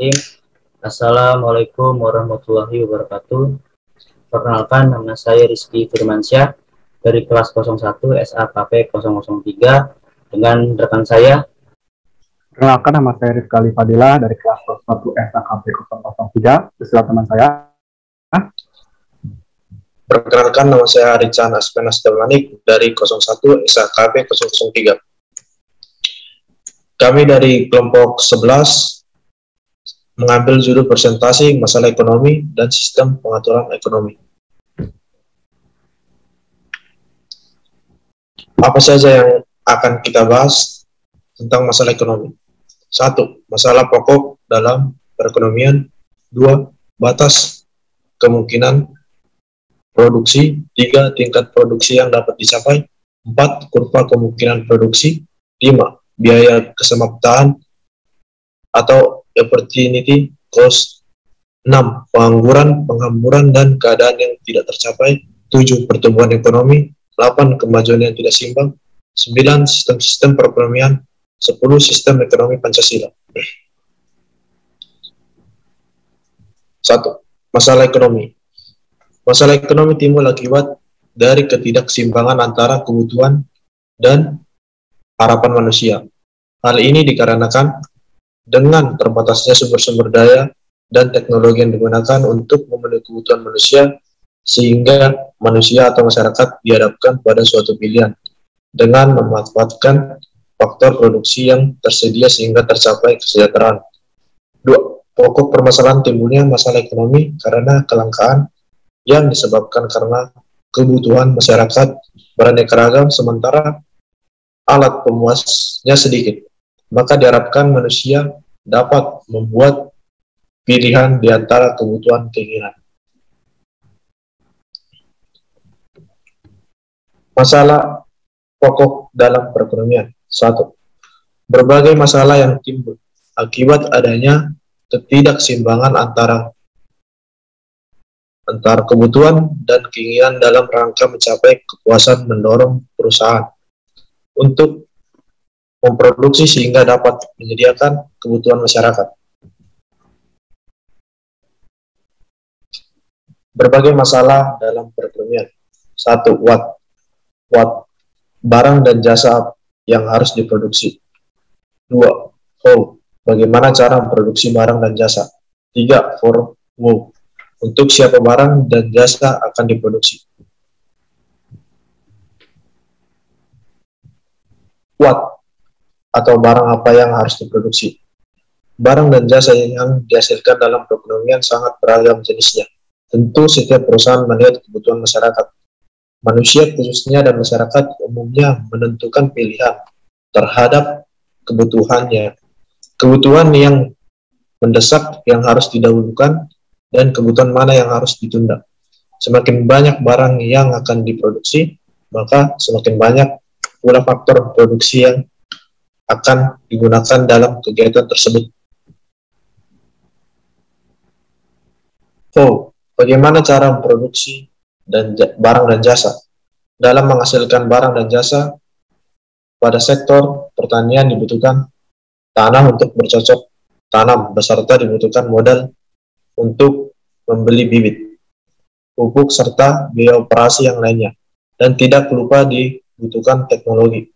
Bismillahirrahmanirrahim. Assalamualaikum warahmatullahi wabarakatuh. Perkenalkan, nama saya Rizky Firmansyah dari kelas 01 SAKP 003 dengan rekan saya. Perkenalkan, nama saya Rizky Fadila dari kelas 01 SAKP 003 beserta teman saya. Perkenalkan, nama saya Rican Aspenas Delmanik dari 01 SAKP 003. Kami dari kelompok 11 mengambil judul presentasi masalah ekonomi dan sistem pengaturan ekonomi. Apa saja yang akan kita bahas tentang masalah ekonomi? 1. Masalah pokok dalam perekonomian. 2. Batas kemungkinan produksi. 3. Tingkat produksi yang dapat dicapai. 4. Kurva kemungkinan produksi. 5. Biaya kesemaptaan atau opportunity cost. 6. Pengangguran, penghamburan, dan keadaan yang tidak tercapai. 7. Pertumbuhan ekonomi. 8. Kemajuan yang tidak seimbang. 9. Sistem-sistem perekonomian. 10. Sistem ekonomi Pancasila. 1. Masalah ekonomi. Masalah ekonomi timbul akibat dari ketidakseimbangan antara kebutuhan dan harapan manusia. Hal ini dikarenakan dengan terbatasnya sumber-sumber daya dan teknologi yang digunakan untuk memenuhi kebutuhan manusia, sehingga manusia atau masyarakat dihadapkan pada suatu pilihan dengan memanfaatkan faktor produksi yang tersedia sehingga tercapai kesejahteraan. 2. Pokok permasalahan timbulnya masalah ekonomi karena kelangkaan yang disebabkan karena kebutuhan masyarakat beraneka ragam sementara alat pemuasnya sedikit. Maka diharapkan manusia dapat membuat pilihan di antara kebutuhan keinginan. Masalah pokok dalam perekonomian. 1. Berbagai masalah yang timbul akibat adanya ketidakseimbangan antara kebutuhan dan keinginan dalam rangka mencapai kepuasan mendorong perusahaan untuk memproduksi sehingga dapat menyediakan kebutuhan masyarakat. Berbagai masalah dalam perekonomian. 1. What barang dan jasa yang harus diproduksi. 2. How, bagaimana cara memproduksi barang dan jasa. 3. For who, untuk siapa barang dan jasa akan diproduksi. What, atau barang apa yang harus diproduksi. Barang dan jasa yang dihasilkan dalam perekonomian sangat beragam jenisnya. Tentu setiap perusahaan melihat kebutuhan masyarakat. Manusia khususnya dan masyarakat umumnya menentukan pilihan terhadap kebutuhannya. Kebutuhan yang mendesak yang harus didahulukan dan kebutuhan mana yang harus ditunda. Semakin banyak barang yang akan diproduksi, maka semakin banyak pula faktor produksi yang akan digunakan dalam kegiatan tersebut. So, bagaimana cara memproduksi barang dan jasa? Dalam menghasilkan barang dan jasa, pada sektor pertanian dibutuhkan tanah untuk bercocok tanam, beserta dibutuhkan modal untuk membeli bibit, pupuk, serta biaya operasi yang lainnya. Dan tidak lupa dibutuhkan teknologi.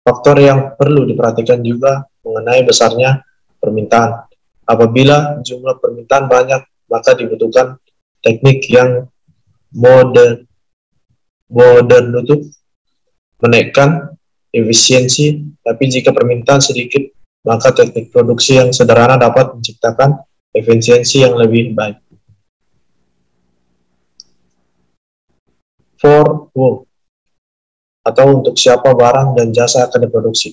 Faktor yang perlu diperhatikan juga mengenai besarnya permintaan. Apabila jumlah permintaan banyak, maka dibutuhkan teknik yang modern untuk menaikkan efisiensi. Tapi jika permintaan sedikit, maka teknik produksi yang sederhana dapat menciptakan efisiensi yang lebih baik. For who, atau untuk siapa barang dan jasa akan diproduksi.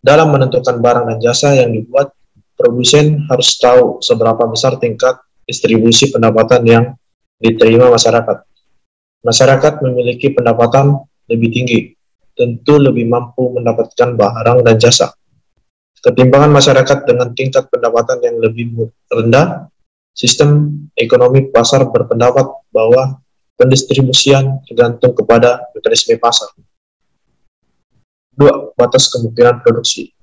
Dalam menentukan barang dan jasa yang dibuat, produsen harus tahu seberapa besar tingkat distribusi pendapatan yang diterima masyarakat. Masyarakat memiliki pendapatan lebih tinggi, tentu lebih mampu mendapatkan barang dan jasa. Ketimbangan masyarakat dengan tingkat pendapatan yang lebih rendah, sistem ekonomi pasar berpendapat bahwa pendistribusian tergantung kepada mekanisme pasar. 2. Batas kemungkinan produksi.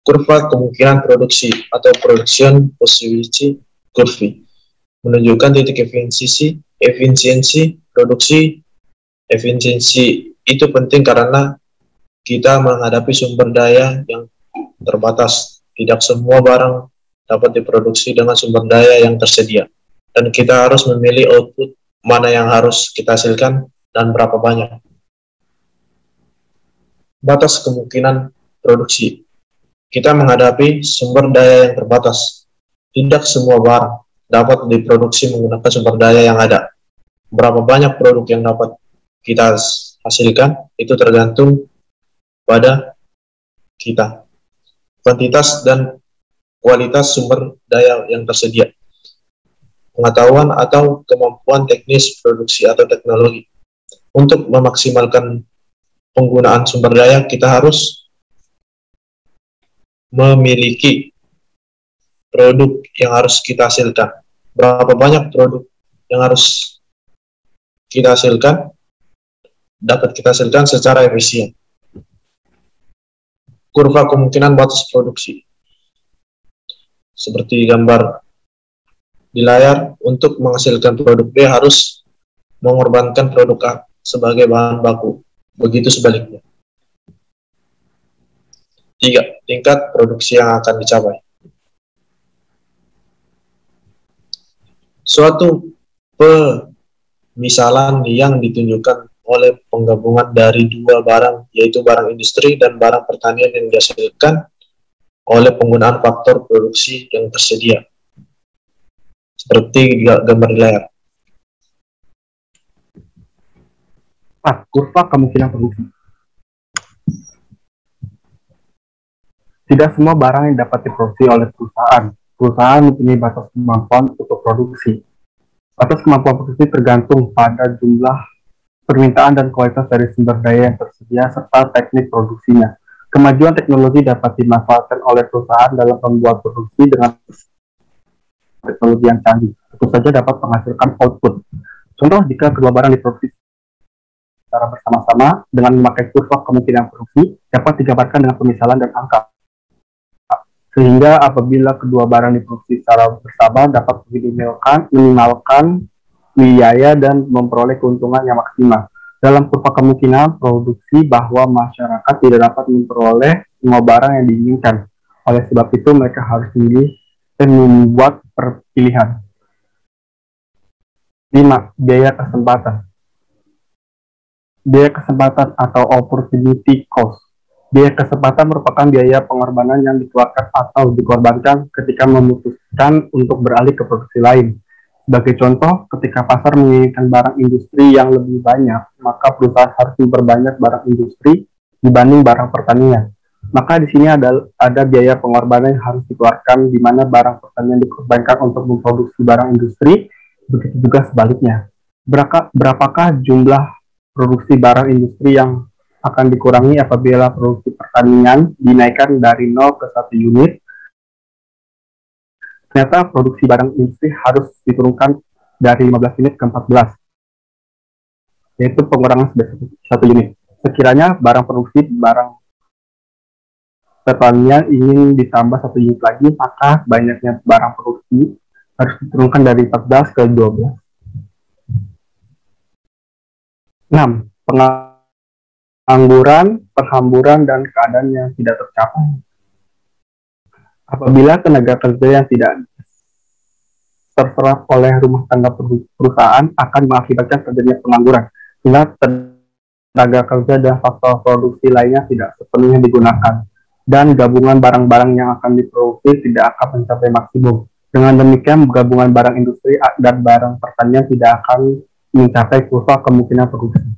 kurva kemungkinan produksi atau production possibility curve menunjukkan titik efisiensi produksi. Efisiensi itu penting karena kita menghadapi sumber daya yang terbatas. Tidak semua barang dapat diproduksi dengan sumber daya yang tersedia, dan kita harus memilih output mana yang harus kita hasilkan dan berapa banyak. Batas kemungkinan produksi. Kita menghadapi sumber daya yang terbatas. Tidak semua barang dapat diproduksi menggunakan sumber daya yang ada. Berapa banyak produk yang dapat kita hasilkan itu tergantung pada kita. Kuantitas dan kualitas sumber daya yang tersedia. Pengetahuan atau kemampuan teknis produksi atau teknologi. Untuk memaksimalkan penggunaan sumber daya, kita harus memiliki produk yang harus kita hasilkan. Berapa banyak produk yang harus kita hasilkan, dapat kita hasilkan secara efisien. Kurva kemungkinan batas produksi. Seperti gambar di layar, untuk menghasilkan produk B harus mengorbankan produk A sebagai bahan baku. Begitu sebaliknya. 3. Tingkat produksi yang akan dicapai. Suatu pemisalan yang ditunjukkan oleh penggabungan dari dua barang, yaitu barang industri dan barang pertanian yang dihasilkan oleh penggunaan faktor produksi yang tersedia. Seperti gambar di layar. Kurva kemungkinan produksi. Tidak semua barang yang dapat diproduksi oleh perusahaan. Perusahaan mempunyai batas kemampuan untuk produksi. Batas kemampuan produksi tergantung pada jumlah permintaan dan kualitas dari sumber daya yang tersedia serta teknik produksinya. Kemajuan teknologi dapat dimanfaatkan oleh perusahaan dalam membuat produksi dengan teknologi yang canggih. Tentu saja dapat menghasilkan output. Contoh, jika kedua barang diproduksi secara bersama-sama dengan memakai kurva kemungkinan produksi, dapat digambarkan dengan pemisalan dan angka. Sehingga apabila kedua barang diproduksi secara bersama dapat minimalkan biaya dan memperoleh keuntungan yang maksimal. Dalam kurva kemungkinan produksi bahwa masyarakat tidak dapat memperoleh semua barang yang diinginkan. Oleh sebab itu mereka harus memilih dan membuat pilihan. 5. Biaya kesempatan. Biaya kesempatan atau opportunity cost. Biaya kesempatan merupakan biaya pengorbanan yang dikeluarkan atau dikorbankan ketika memutuskan untuk beralih ke produksi lain. Sebagai contoh, ketika pasar menginginkan barang industri yang lebih banyak, maka perusahaan harus memperbanyak barang industri dibanding barang pertanian. Maka di sini ada biaya pengorbanan yang harus dikeluarkan, di mana barang pertanian dikorbankan untuk memproduksi barang industri, begitu juga sebaliknya. Berapakah jumlah produksi barang industri yang akan dikurangi apabila produksi pertanian dinaikkan dari 0 ke 1 unit? Ternyata produksi barang industri harus diturunkan dari 15 unit ke 14, yaitu pengurangan sebesar 1 unit. Sekiranya barang pertanian ingin ditambah 1 unit lagi, maka banyaknya barang produksi harus diturunkan dari 14 ke 12. 6. Pengangguran, perhamburan, dan keadaan yang tidak tercapai. Apabila tenaga kerja yang tidak terserap oleh rumah tangga perusahaan akan mengakibatkan terjadinya pengangguran, sehingga tenaga kerja dan faktor produksi lainnya tidak sepenuhnya digunakan, dan gabungan barang-barang yang akan diproduksi tidak akan mencapai maksimum. Dengan demikian, gabungan barang industri dan barang pertanian tidak akan mencapai kurva kemungkinan produksi.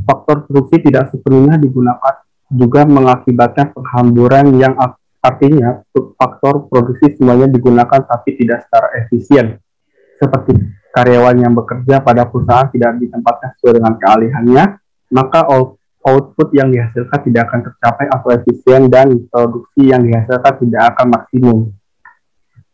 Faktor produksi tidak sepenuhnya digunakan juga mengakibatkan penghamburan yang artinya faktor produksi semuanya digunakan tapi tidak secara efisien. Seperti karyawan yang bekerja pada perusahaan tidak ditempatkan sesuai dengan keahliannya, maka output yang dihasilkan tidak akan tercapai atau efisien dan produksi yang dihasilkan tidak akan maksimum.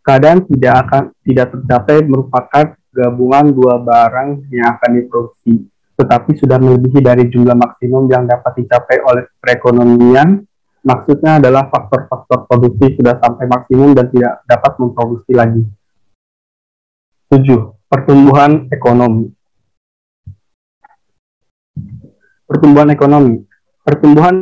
Keadaan tidak tercapai merupakan gabungan dua barang yang akan diproduksi, tetapi sudah melebihi dari jumlah maksimum yang dapat dicapai oleh perekonomian Maksudnya adalah faktor-faktor produksi sudah sampai maksimum dan tidak dapat memproduksi lagi. 7. Pertumbuhan ekonomi. Pertumbuhan ekonomi. Pertumbuhan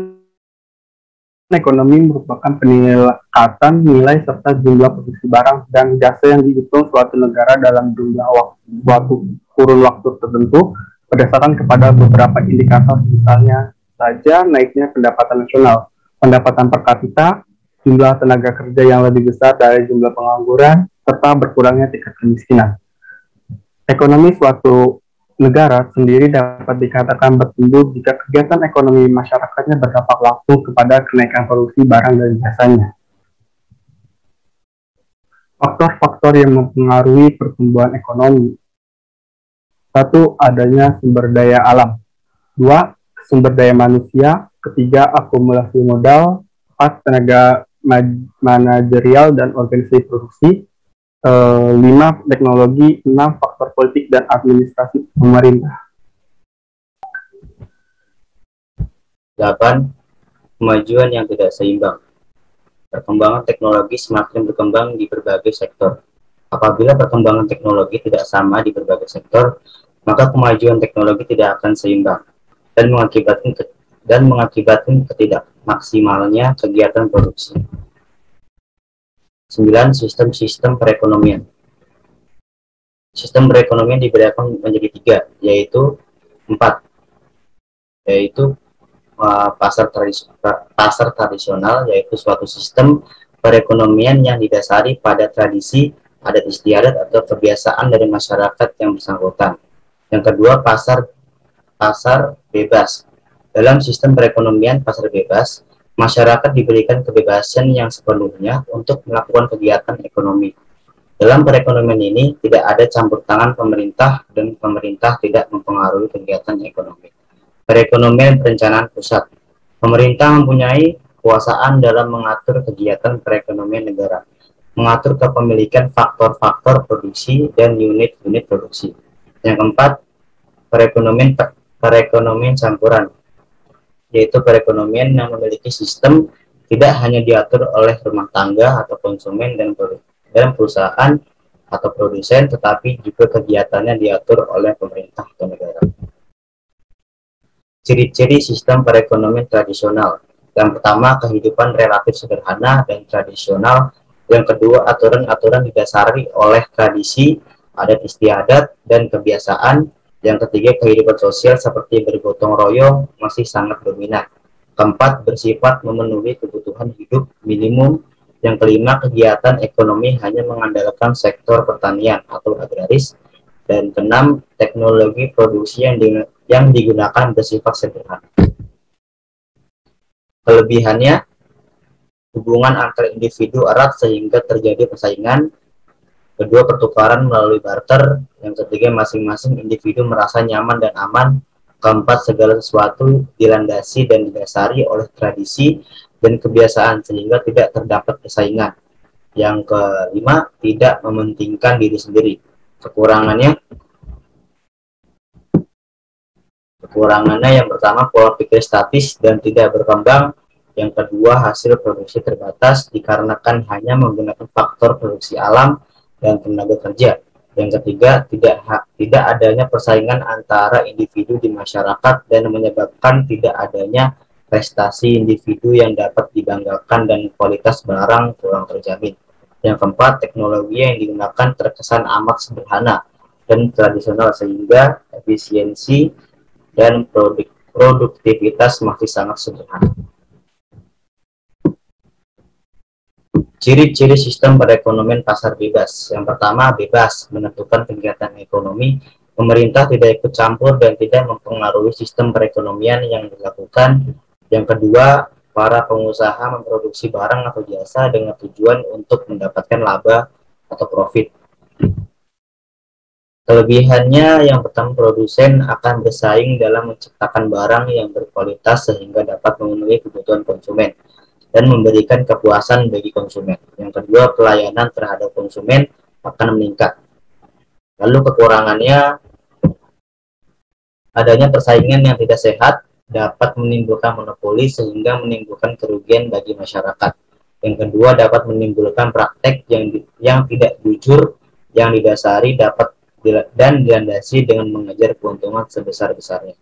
ekonomi merupakan peningkatan nilai serta jumlah produksi barang dan jasa yang dihitung suatu negara dalam kurun waktu tertentu berdasarkan kepada beberapa indikator, misalnya saja naiknya pendapatan nasional, pendapatan per kapita, jumlah tenaga kerja yang lebih besar dari jumlah pengangguran, serta berkurangnya tingkat kemiskinan. Ekonomi suatu negara sendiri dapat dikatakan bertumbuh jika kegiatan ekonomi masyarakatnya berdampak langsung kepada kenaikan produksi barang dan jasanya. Faktor-faktor yang mempengaruhi pertumbuhan ekonomi. 1. Adanya sumber daya alam. 2. Sumber daya manusia. 3. Akumulasi modal. 4. Tenaga manajerial dan organisasi produksi. 5. Teknologi. 6. Faktor politik dan administrasi pemerintah. 8. Kemajuan yang tidak seimbang. Perkembangan teknologi semakin berkembang di berbagai sektor. Apabila perkembangan teknologi tidak sama di berbagai sektor, maka kemajuan teknologi tidak akan seimbang dan mengakibatkan ketidakmaksimalnya kegiatan produksi. 9. Sistem-sistem perekonomian. Sistem perekonomian dibedakan menjadi 3, yaitu 4, yaitu pasar tradisional, yaitu suatu sistem perekonomian yang didasari pada tradisi, adat istiadat atau kebiasaan dari masyarakat yang bersangkutan. Yang kedua, pasar bebas. Dalam sistem perekonomian pasar bebas, masyarakat diberikan kebebasan yang sepenuhnya untuk melakukan kegiatan ekonomi. Dalam perekonomian ini tidak ada campur tangan pemerintah dan pemerintah tidak mempengaruhi kegiatan ekonomi. Perekonomian perencanaan pusat. Pemerintah mempunyai kekuasaan dalam mengatur kegiatan perekonomian negara, mengatur kepemilikan faktor-faktor produksi dan unit-unit produksi. Yang keempat, perekonomian campuran, yaitu perekonomian yang memiliki sistem tidak hanya diatur oleh rumah tangga atau konsumen dan perusahaan atau produsen, tetapi juga kegiatannya diatur oleh pemerintah atau negara. Ciri-ciri sistem perekonomian tradisional. Yang pertama, kehidupan relatif sederhana dan tradisional. Yang kedua, aturan-aturan didasari oleh tradisi, adat istiadat, dan kebiasaan. Yang ketiga, kehidupan sosial seperti bergotong royong masih sangat dominan. Keempat, bersifat memenuhi kebutuhan hidup minimum. Yang kelima, kegiatan ekonomi hanya mengandalkan sektor pertanian atau agraris. Dan keenam, teknologi produksi yang digunakan bersifat sederhana. Kelebihannya, hubungan antar individu erat sehingga terjadi persaingan. Kedua, pertukaran melalui barter. Yang ketiga, masing-masing individu merasa nyaman dan aman. Keempat, segala sesuatu dilandasi dan didasari oleh tradisi dan kebiasaan sehingga tidak terdapat persaingan. Yang kelima, tidak mementingkan diri sendiri. Kekurangannya yang pertama, pola pikir statis dan tidak berkembang. Yang kedua, hasil produksi terbatas dikarenakan hanya menggunakan faktor produksi alam dan tenaga kerja. Yang ketiga, tidak adanya persaingan antara individu di masyarakat dan menyebabkan tidak adanya prestasi individu yang dapat dibanggakan dan kualitas barang kurang terjamin. Yang keempat, teknologi yang digunakan terkesan amat sederhana dan tradisional sehingga efisiensi dan produktivitas masih sangat sederhana. Ciri-ciri sistem perekonomian pasar bebas. Yang pertama, bebas menentukan kegiatan ekonomi. Pemerintah tidak ikut campur dan tidak mempengaruhi sistem perekonomian yang dilakukan. Yang kedua, para pengusaha memproduksi barang atau jasa dengan tujuan untuk mendapatkan laba atau profit. Kelebihannya yang pertama, produsen akan bersaing dalam menciptakan barang yang berkualitas sehingga dapat memenuhi kebutuhan konsumen dan memberikan kepuasan bagi konsumen. Yang kedua, pelayanan terhadap konsumen akan meningkat. Lalu kekurangannya, adanya persaingan yang tidak sehat dapat menimbulkan monopoli sehingga menimbulkan kerugian bagi masyarakat. Yang kedua, dapat menimbulkan praktek yang tidak jujur yang didasari dapat dan dilandasi dengan mengejar keuntungan sebesar-besarnya.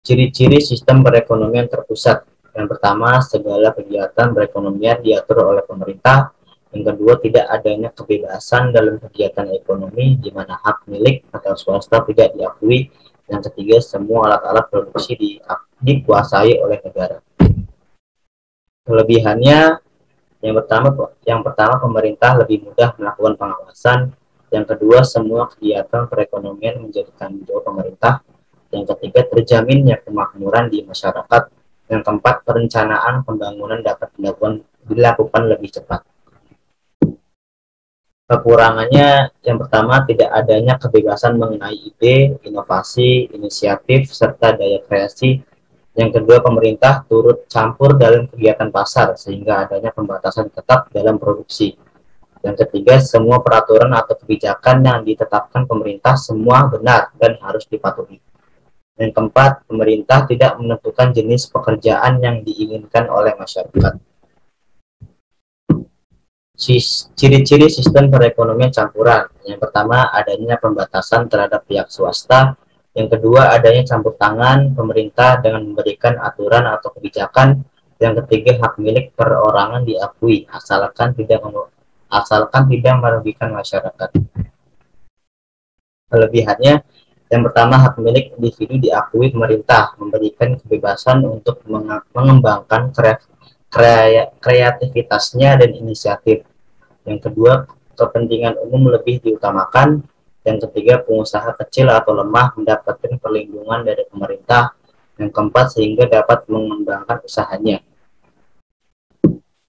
Ciri-ciri sistem perekonomian terpusat. Yang pertama, segala kegiatan perekonomian diatur oleh pemerintah. Yang kedua, tidak adanya kebebasan dalam kegiatan ekonomi di mana hak milik atau swasta tidak diakui. Yang ketiga, semua alat-alat produksi dikuasai oleh negara. Kelebihannya, yang pertama pemerintah lebih mudah melakukan pengawasan. Yang kedua, semua kegiatan perekonomian menjadi tanggung jawab pemerintah. Yang ketiga, terjaminnya kemakmuran di masyarakat. Yang keempat, perencanaan pembangunan dapat dilakukan lebih cepat. Kekurangannya, yang pertama, tidak adanya kebebasan mengenai ide, inovasi, inisiatif, serta daya kreasi. Yang kedua, pemerintah turut campur dalam kegiatan pasar sehingga adanya pembatasan ketat dalam produksi. Yang ketiga, semua peraturan atau kebijakan yang ditetapkan pemerintah semua benar dan harus dipatuhi. Yang keempat, pemerintah tidak menentukan jenis pekerjaan yang diinginkan oleh masyarakat. Ciri-ciri sistem perekonomian campuran. Yang pertama, adanya pembatasan terhadap pihak swasta. Yang kedua, adanya campur tangan pemerintah dengan memberikan aturan atau kebijakan. Yang ketiga, hak milik perorangan diakui asalkan tidak merugikan masyarakat. Kelebihannya, yang pertama, hak milik individu diakui pemerintah, memberikan kebebasan untuk mengembangkan kreativitasnya dan inisiatif. Yang kedua, kepentingan umum lebih diutamakan. Yang ketiga, pengusaha kecil atau lemah mendapatkan perlindungan dari pemerintah. Yang keempat, sehingga dapat mengembangkan usahanya.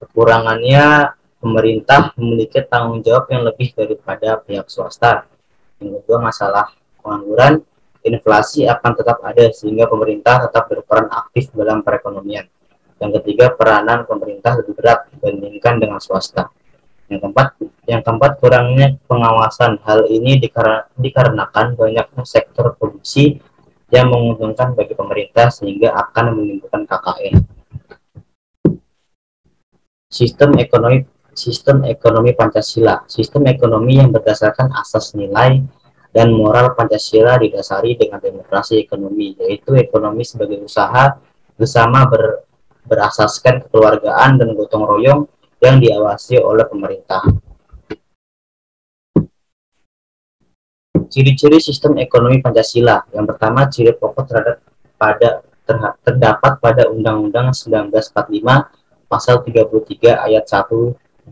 Kekurangannya, pemerintah memiliki tanggung jawab yang lebih daripada pihak swasta. Yang kedua, masalah pengangguran, inflasi akan tetap ada sehingga pemerintah tetap berperan aktif dalam perekonomian. Yang ketiga, peranan pemerintah lebih berat dibandingkan dengan swasta. Yang keempat, kurangnya pengawasan. Hal ini dikarenakan banyaknya sektor produksi yang menguntungkan bagi pemerintah sehingga akan menimbulkan KKN. Sistem ekonomi Pancasila. Sistem ekonomi yang berdasarkan asas nilai dan moral Pancasila didasari dengan demokrasi ekonomi, yaitu ekonomi sebagai usaha bersama berasaskan kekeluargaan dan gotong royong yang diawasi oleh pemerintah. Ciri-ciri sistem ekonomi Pancasila. Yang pertama, ciri pokok terdapat pada Undang-Undang 1945 pasal 33 ayat 1,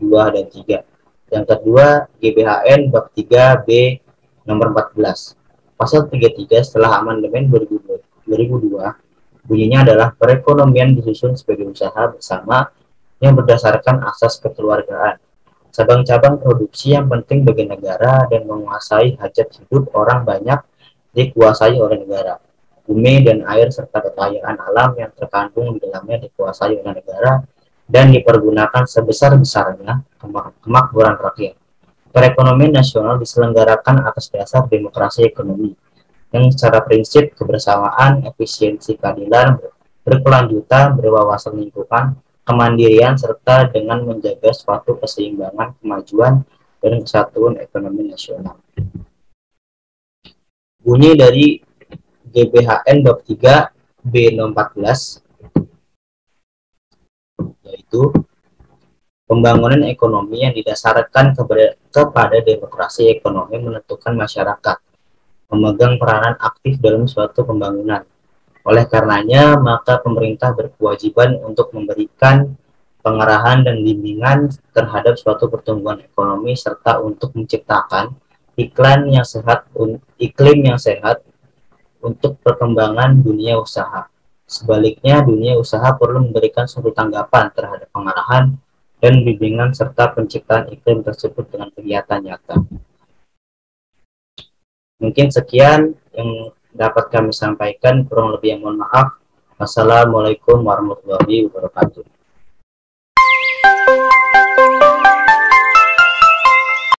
2, dan 3. Yang kedua, GBHN bab 3B nomor 14. Pasal 33 setelah amandemen 2002 bunyinya adalah perekonomian disusun sebagai usaha bersama yang berdasarkan asas kekeluargaan. Cabang-cabang produksi yang penting bagi negara dan menguasai hajat hidup orang banyak dikuasai oleh negara. Bumi dan air serta kekayaan alam yang terkandung di dalamnya dikuasai oleh negara dan dipergunakan sebesar-besarnya kemakmuran rakyat. Perekonomian nasional diselenggarakan atas dasar demokrasi ekonomi yang secara prinsip kebersamaan, efisiensi, keadilan, berkelanjutan, berwawasan lingkungan, kemandirian, serta dengan menjaga suatu keseimbangan, kemajuan, dan kesatuan ekonomi nasional. Bunyi dari GBHN bab 3 B 14 yaitu pembangunan ekonomi yang didasarkan kepada demokrasi ekonomi menentukan masyarakat memegang peranan aktif dalam suatu pembangunan. Oleh karenanya, maka pemerintah berkewajiban untuk memberikan pengarahan dan bimbingan terhadap suatu pertumbuhan ekonomi serta untuk menciptakan iklim yang sehat untuk perkembangan dunia usaha. Sebaliknya, dunia usaha perlu memberikan suatu tanggapan terhadap pengarahan dan bimbingan serta penciptaan iklim tersebut dengan kegiatan nyata. Mungkin sekian yang dapat kami sampaikan, kurang lebih yang mohon maaf. Wassalamualaikum warahmatullahi wabarakatuh.